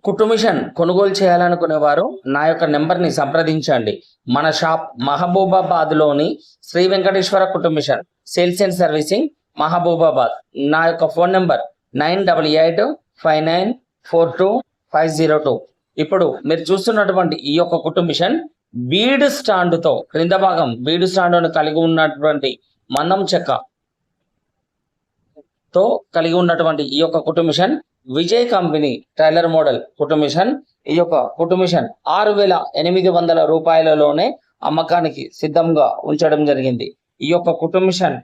కుట్టు మిషన్ కొనుగోలు చేయాలనుకునేవారు నా యొక్క నెంబర్ని సంప్రదించండి. మన షాప్ మహబూబాబాద్లోని శ్రీ వెంకటేశ్వర కుట్టు machine sales and servicing Mahabubabad. నా యొక్క ఫోన్ నెంబర్ 9885942502. ఇప్పుడు మీరు చూస్తున్నటువంటి ఈ యొక్క కుట్టు మిషన్ బీడ్ స్టాండ్తో క్రింద భాగం బీడ్ స్టాండ్ను కలిగి ఉన్నటువంటి మందం చెక్కతో కలిగి ఉన్నటువంటి ఈ యొక్క కుట్టు machine Vijay company tailor model కుట్టు మిషన్. ఈ యొక్క కుట్టు మిషన్ 6,800 రూపాయలలోనే అమ్మకానికి సిద్ధంగా ఉంచడం జరిగింది. ఈ యొక్క కుట్టు మిషన్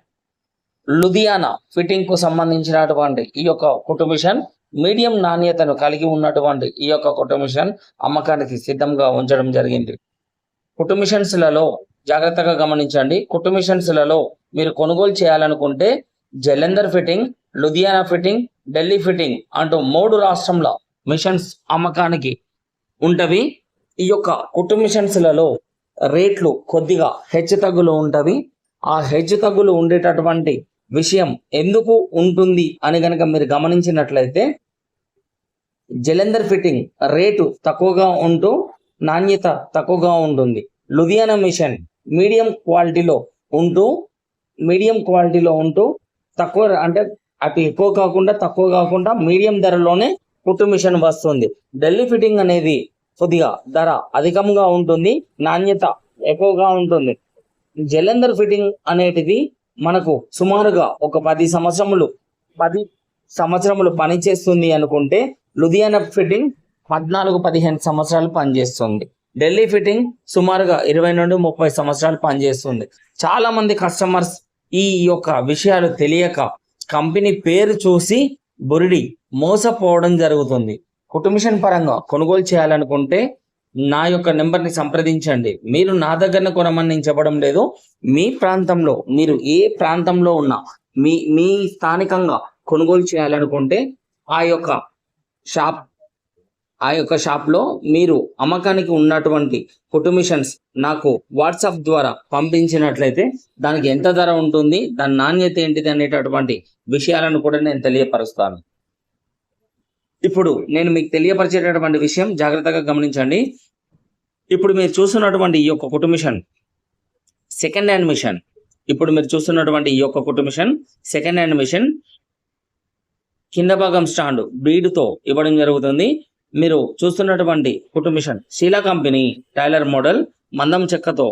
లుధియానా ఫిట్టింగ్ కు సంబంధించినటువంటి ఈ యొక్క కుట్టు మిషన్ మీడియం నాణ్యతను కలిగి ఉన్నటువంటి ఈ యొక్క కుట్టు మిషన్ అమ్మకానికి సిద్ధంగా ఉంచడం జరిగింది. కుట్టు మిషన్స్లలో జాగ్రత్తగా గమనించండి. కుట్టు మిషన్స్లలో మీరు కొనుగోలు చేయాలనుకుంటే Jalandhar fitting, Ludhiana fitting, Delhi fitting అంటూ 3 రాష్ట్రంలో మిషన్స్ అమ్మకానికి ఉంటవి. ఈ యొక్క కుట్టు మిషన్స్లలో రేట్లు కొద్దిగా హెచ్చు తగ్గులు ఉంటవి. ఆ హెచ్చు తగ్గులు ఉండేటటువంటి విషయం ఎందుకు ఉంటుంది అని కనుక మీరు గమనించినట్లయితే, జలంధర్ ఫిట్టింగ్ రేటు తక్కువగా ఉంటూ నాణ్యత తక్కువగా ఉంటుంది. లుధియానా మిషన్ మీడియం క్వాలిటీలో ఉంటూ తక్కువ అంటే అటు ఎక్కువ కాకుండా తక్కువ కాకుండా మీడియం ధరలోనే కుట్టు మిషన్ వస్తుంది. ఢిల్లీ ఫిట్టింగ్ అనేది కొద్దిగా ధర అధికంగా ఉంటుంది, నాణ్యత ఎక్కువగా ఉంటుంది. జలంధర్ ఫిట్టింగ్ అనేది మనకు సుమారుగా ఒక 10 సంవత్సరములు పనిచేస్తుంది అనుకుంటే, లుధియానా ఫిట్టింగ్ 14-15 సంవత్సరాలు పనిచేస్తుంది. ఢిల్లీ ఫిట్టింగ్ సుమారుగా 20 నుండి 30 సంవత్సరాలు పనిచేస్తుంది. చాలా మంది కస్టమర్స్ ఈ యొక్క విషయాలు తెలియక కంపెనీ పేరు చూసి బురిడి మోసపోవడం జరుగుతుంది. కుట్టు మిషన్ పరంగా కొనుగోలు చేయాలనుకుంటే నా యొక్క నెంబర్ని సంప్రదించండి. మీరు నా దగ్గర కొనమని నేను చెప్పడం లేదు. మీ ప్రాంతంలో మీరు ఏ ప్రాంతంలో ఉన్నా మీ స్థానికంగా కొనుగోలు చేయాలనుకుంటే ఆ యొక్క షాప్లో మీరు అమ్మకానికి ఉన్నటువంటి కుట్టు మిషన్స్ నాకు వాట్సాప్ ద్వారా పంపించినట్లయితే దానికి ఎంత ధర ఉంటుంది, దాని నాణ్యత ఏంటిది అనేటటువంటి విషయాలను కూడా నేను తెలియపరుస్తాను. ఇప్పుడు నేను మీకు తెలియపరిచేటటువంటి విషయం జాగ్రత్తగా గమనించండి. ఇప్పుడు మీరు చూస్తున్నటువంటి ఈ యొక్క కుట్టు machine second hand machine. Second hand machine కింద భాగం స్టాండ్ బీడుతో ఇవ్వడం జరుగుతుంది. మీరు చూస్తున్నటువంటి కుట్టు machine Sheela company tailor model మందం చెక్కతో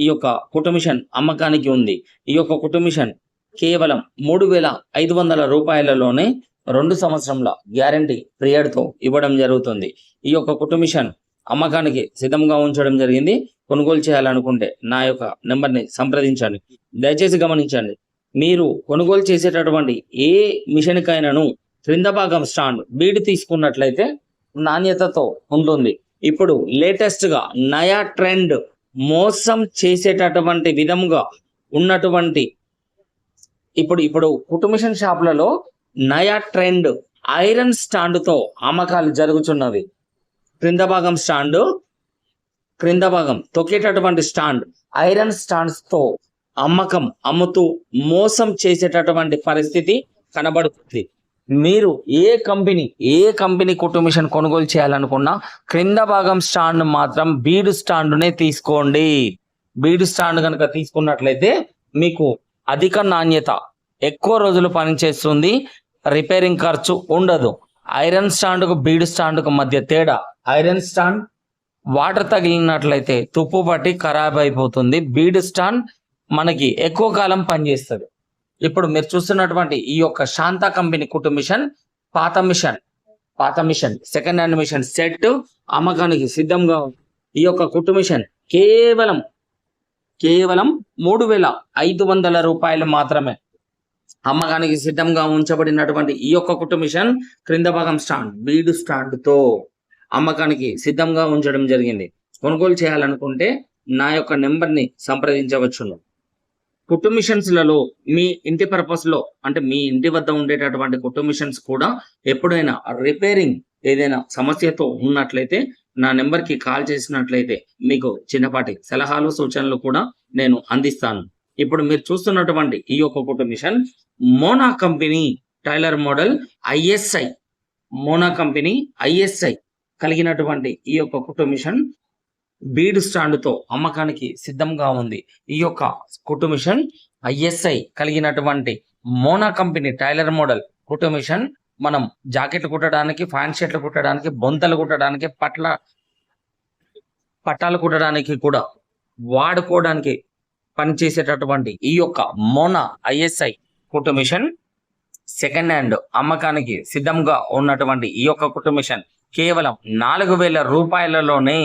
ఈ యొక్క కుట్టు మిషన్ అమ్మకానికి ఉంది. ఈ యొక్క కుట్టు మిషన్ కేవలం 3,500 రూపాయలలోనే 2 సంవత్సరంల గ్యారంటీ పీరియడ్తో ఇవ్వడం జరుగుతుంది. ఈ యొక్క కుట్టు మిషన్ అమ్మకానికి సిద్ధంగా ఉంచడం జరిగింది. కొనుగోలు చేయాలనుకుంటే నా యొక్క నెంబర్ని సంప్రదించండి. దయచేసి గమనించండి, మీరు కొనుగోలు చేసేటటువంటి ఏ మిషన్కైనాను క్రింద భాగం స్టాండ్ బీడ్ తీసుకున్నట్లయితే నాణ్యతతో ఉంటుంది. ఇప్పుడు లేటెస్ట్గా నయా ట్రెండ్ మోసం చేసేటటువంటి విధంగా ఉన్నటువంటి ఇప్పుడు కుట్టు మిషన్ షాపులలో నయా ట్రెండ్ ఐరన్ స్టాండ్తో అమ్మకాలు జరుగుతున్నవి. క్రింద భాగం తొక్కేటటువంటి స్టాండ్ ఐరన్ స్టాండ్స్తో అమ్ముతూ మోసం చేసేటటువంటి పరిస్థితి కనబడుతుంది. మీరు ఏ కంపెనీ కుట్టు మిషన్ కొనుగోలు చేయాలనుకున్నా క్రింద భాగం స్టాండ్ మాత్రం బీడు స్టాండ్నే తీసుకోండి. బీడు స్టాండ్ కనుక తీసుకున్నట్లయితే మీకు అధిక నాణ్యత, ఎక్కువ రోజులు పనిచేస్తుంది, రిపేరింగ్ ఖర్చు ఉండదు. ఐరన్ స్టాండ్కు బీడు స్టాండ్కు మధ్య తేడా, ఐరన్ స్టాండ్ వాటర్ తగిలినట్లయితే తుప్పు పట్టి ఖరాబ్ అయిపోతుంది. బీడు స్టాండ్ మనకి ఎక్కువ కాలం పనిచేస్తుంది. ఇప్పుడు మీరు చూస్తున్నటువంటి ఈ యొక్క శాంతా కంపెనీ కుట్టు మిషన్ పాత machine second hand machine set అమ్మకానికి సిద్ధంగా ఉంది. ఈ యొక్క కుట్టు మిషన్ కేవలం 3,500 రూపాయలు మాత్రమే అమ్మకానికి సిద్ధంగా ఉంచబడినటువంటి ఈ యొక్క కుట్టు మిషన్ క్రింద భాగం స్టాండ్ బీడు స్టాండ్తో అమ్మకానికి సిద్ధంగా ఉంచడం జరిగింది. కొనుగోలు చేయాలనుకుంటే నా యొక్క నెంబర్ని సంప్రదించవచ్చును. కుట్టు మిషన్స్లలో మీ ఇంటి పర్పస్లో అంటే మీ ఇంటి వద్ద ఉండేటటువంటి కుట్టు మిషన్స్ కూడా ఎప్పుడైనా రిపేరింగ్ ఏదైనా సమస్యతో ఉన్నట్లయితే నా నెంబర్కి కాల్ చేసినట్లయితే మీకు చిన్నపాటి సలహాలు సూచనలు కూడా నేను అందిస్తాను. ఇప్పుడు మీరు చూస్తున్నటువంటి ఈ యొక్క కుట్టు machine Mona company tailor model ISI కలిగినటువంటి ఈ యొక్క కుట్టు మిషన్ బీడ్ స్టాండ్ తో అమ్మకానికి సిద్ధంగా ఉంది. ఈ యొక్క కుట్టు మిషన్ ఐఎస్ఐ కలిగినటువంటి మోనా కంపెనీ టైలర్ మోడల్ కుట్టు మిషన్ మనం జాకెట్లు కుట్టడానికి, ప్యాంట్ షర్ట్లు కుట్టడానికి, బొంతలు కుట్టడానికి, పట్టాలు కుట్టడానికి కూడా వాడుకోవడానికి పనిచేసేటటువంటి ఈ యొక్క మోనా ఐఎస్ఐ కుట్టు మిషన్ సెకండ్ హ్యాండ్ అమ్మకానికి సిద్ధంగా ఉన్నటువంటి ఈ యొక్క కుట్టు మిషన్ కేవలం 4,000 రూపాయలలోనే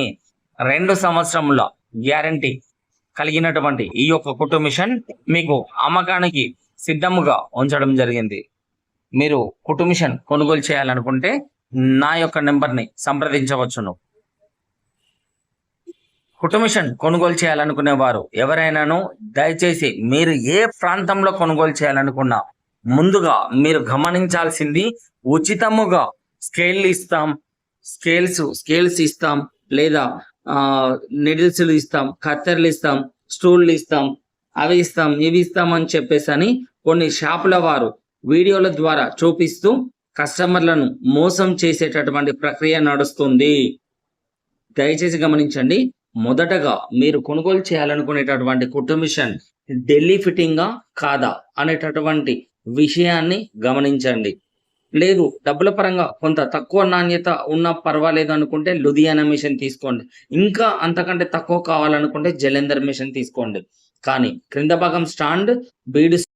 2 సంవత్సరముల గ్యారంటీ కలిగినటువంటి ఈ యొక్క కుట్టు మిషన్ మీకు అమ్మకానికి సిద్ధముగా ఉంచడం జరిగింది. మీరు కుట్టు మిషన్ కొనుగోలు చేయాలనుకుంటే నా యొక్క నెంబర్ని సంప్రదించవచ్చును. కుట్టు మిషన్ కొనుగోలు చేయాలనుకునే వారు ఎవరైనాను దయచేసి మీరు ఏ ప్రాంతంలో కొనుగోలు చేయాలనుకున్నా ముందుగా మీరు గమనించాల్సింది ఉచితముగా స్కేల్స్ ఇస్తాం, లేదా నిడిల్స్ ఇస్తాం, కత్తెరలు ఇస్తాం, స్టూళ్ళు ఇస్తాం, అవి ఇస్తాం, ఇవి ఇస్తాం అని చెప్పేసి కొన్ని షాపుల వారు వీడియోల ద్వారా చూపిస్తూ కస్టమర్లను మోసం చేసేటటువంటి ప్రక్రియ నడుస్తుంది. దయచేసి గమనించండి. మొదటగా మీరు కొనుగోలు చేయాలనుకునేటటువంటి కుట్టు మిషన్ ఢిల్లీ ఫిట్టింగా కాదా అనేటటువంటి విషయాన్ని గమనించండి. లేదు డబ్బుల పరంగా కొంత తక్కువ నాణ్యత ఉన్నా పర్వాలేదు అనుకుంటే లుధియానా మిషన్ తీసుకోండి. ఇంకా అంతకంటే తక్కువ కావాలనుకుంటే జలంధర్ మిషన్ తీసుకోండి. కానీ క్రింద భాగం స్టాండ్ బీడ్